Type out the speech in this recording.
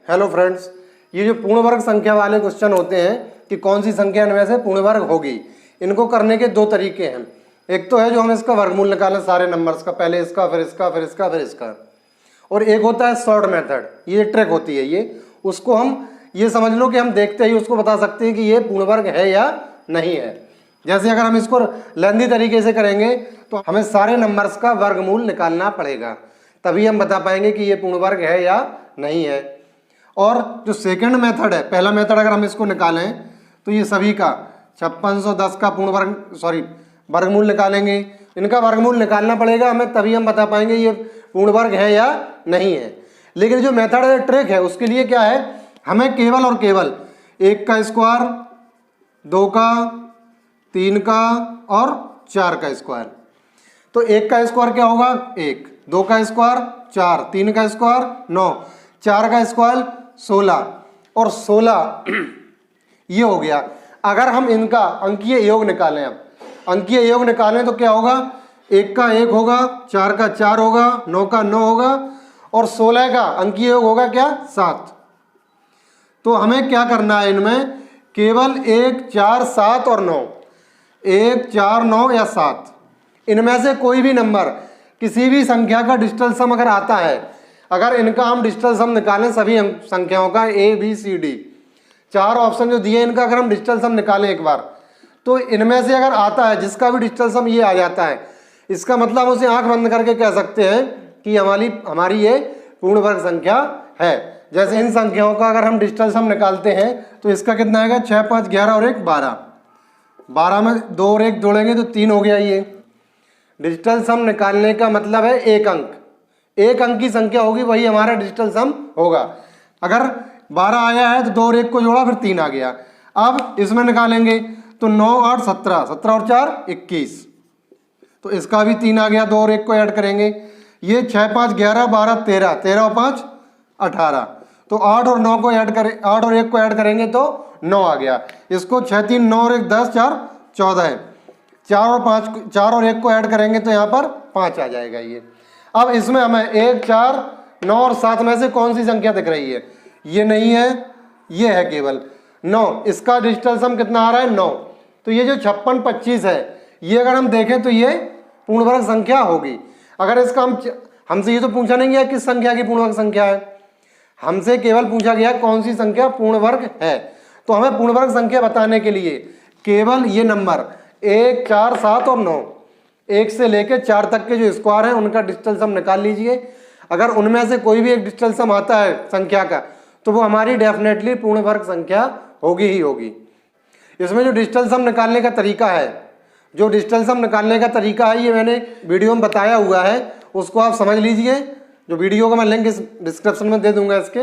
Hello friends, ये जो पूर्ण वर्ग संख्या वाले क्वेश्चन होते हैं कि कौन सी संख्या इनमें से पूर्ण वर्ग होगी, इनको करने के दो तरीके हैं। एक तो है जो हम इसका वर्गमूल निकालें सारे नंबर्स का, पहले इसका फिर इसका फिर इसका फिर इसका, और एक होता है शॉर्ट मेथड, ये ट्रिक होती है। ये उसको हम ये समझ लो कि हम देखते ही उसको बता सकते हैं कि ये पूर्ण वर्ग है या नहीं है। जैसे अगर हम इसको लेंदी तरीके से करेंगे तो हमें सारे नंबर्स का वर्गमूल निकालना पड़ेगा, तभी हम बता पाएंगे कि ये पूर्ण वर्ग है या नहीं है। और जो सेकंड मेथड है, पहला मेथड अगर हम इसको निकालें तो ये सभी का 5610 का वर्गमूल निकालेंगे। इनका वर्गमूल निकालना पड़ेगा हमें, तभी हम बता पाएंगे ये पूर्ण वर्ग है या नहीं है। लेकिन जो मेथड है, ट्रिक है, उसके लिए क्या है, हमें केवल और केवल 1 का स्क्वायर, 2 का, 3 का और 4 का स्क्वायर। तो 1 का स्क्वायर क्या होगा 1, 2 का स्क्वायर 4, 3 का स्क्वायर 9, 4 का स्क्वायर 16 और 16 ये हो गया। अगर हम इनका अंकीय योग निकालें, अब अंकीय योग निकालें तो क्या होगा, 1 का 1 होगा, 4 का 4 होगा, 9 का 9 होगा और 16 का अंकीय योग होगा क्या 7। तो हमें क्या करना है, इनमें केवल 1, 4, 7 और 9, 1, 4, 9 या 7, इनमें से कोई भी नंबर, किसी भी संख्या का डिजिटल सम अगर आता है, अगर इनका हम डिजिटल सम निकालें सभी संख्याओं का A B C D, 4 option जो दिए इनका अगर हम डिजिटल सम निकालें एक बार, तो इनमें से अगर आता है जिसका भी डिजिटल सम ये आ जाता है, इसका मतलब उसे आंख बंद करके कह सकते हैं कि हमारी ये पूर्ण वर्ग संख्या है। जैसे इन संख्याओं का अगर हम डिजिटल सम निकालते हैं तो इसका कितना आएगा, 6, 5, 11 और 1 12, 12 में 2 और 1 जोड़ेंगे तो 3 हो गया। ये डिजिटल सम निकालने का मतलब है एक अंक की संख्या होगी वही हमारा डिजिटल सम होगा। अगर 12 आया है तो 2 और 1 को जोड़ा फिर 3 आ गया। अब इसमें निकालेंगे तो 9, 8, 17, 17 और 4 21, तो इसका भी 3 आ गया। 2 और 1 को ऐड करेंगे, ये 6, 5, 11, 12, 13, 13 और 5 18, तो 8 और 9 को ऐड करें, 8 और 1 को ऐड करेंगे तो 9 आ गया। इसको 6, 3, 9 और 1 10, 4 14 है, 4 और 1 को ऐड करेंगे तो यहाँ पर 5 आ जाएगा ये। अब इसमें हमें 1, 4, 9 और 7 में से कौन सी संख्या दिख रही है, ये नहीं है, ये है केवल 9। इसका डिजिटल सम कितना आ रहा है 9। तो ये जो 56, 25 है, ये अगर हम देखें तो ये पूर्ण वर्ग संख्या होगी। अगर इसका हमसे ये तो पूछा नहीं गया किस संख्या की पूर्ण वर्ग संख्या है, हमसे केवल पूछा गया कौन सी संख्या पूर्ण वर्ग है। तो हमें पूर्ण वर्ग संख्या बताने के लिए केवल ये नंबर 1, 4, 7 और 9, 1 से लेकर 4 तक के जो स्क्वायर हैं उनका डिजिटल सम निकाल लीजिए। अगर उनमें से कोई भी एक डिजिटल सम आता है संख्या का तो वो हमारी डेफिनेटली पूर्ण वर्ग संख्या होगी ही होगी। इसमें जो डिजिटल सम निकालने का तरीका है, ये मैंने वीडियो में बताया हुआ है, उसको आप समझ लीजिए। जो वीडियो का मैं लिंक इस डिस्क्रिप्शन में दे दूंगा इसके।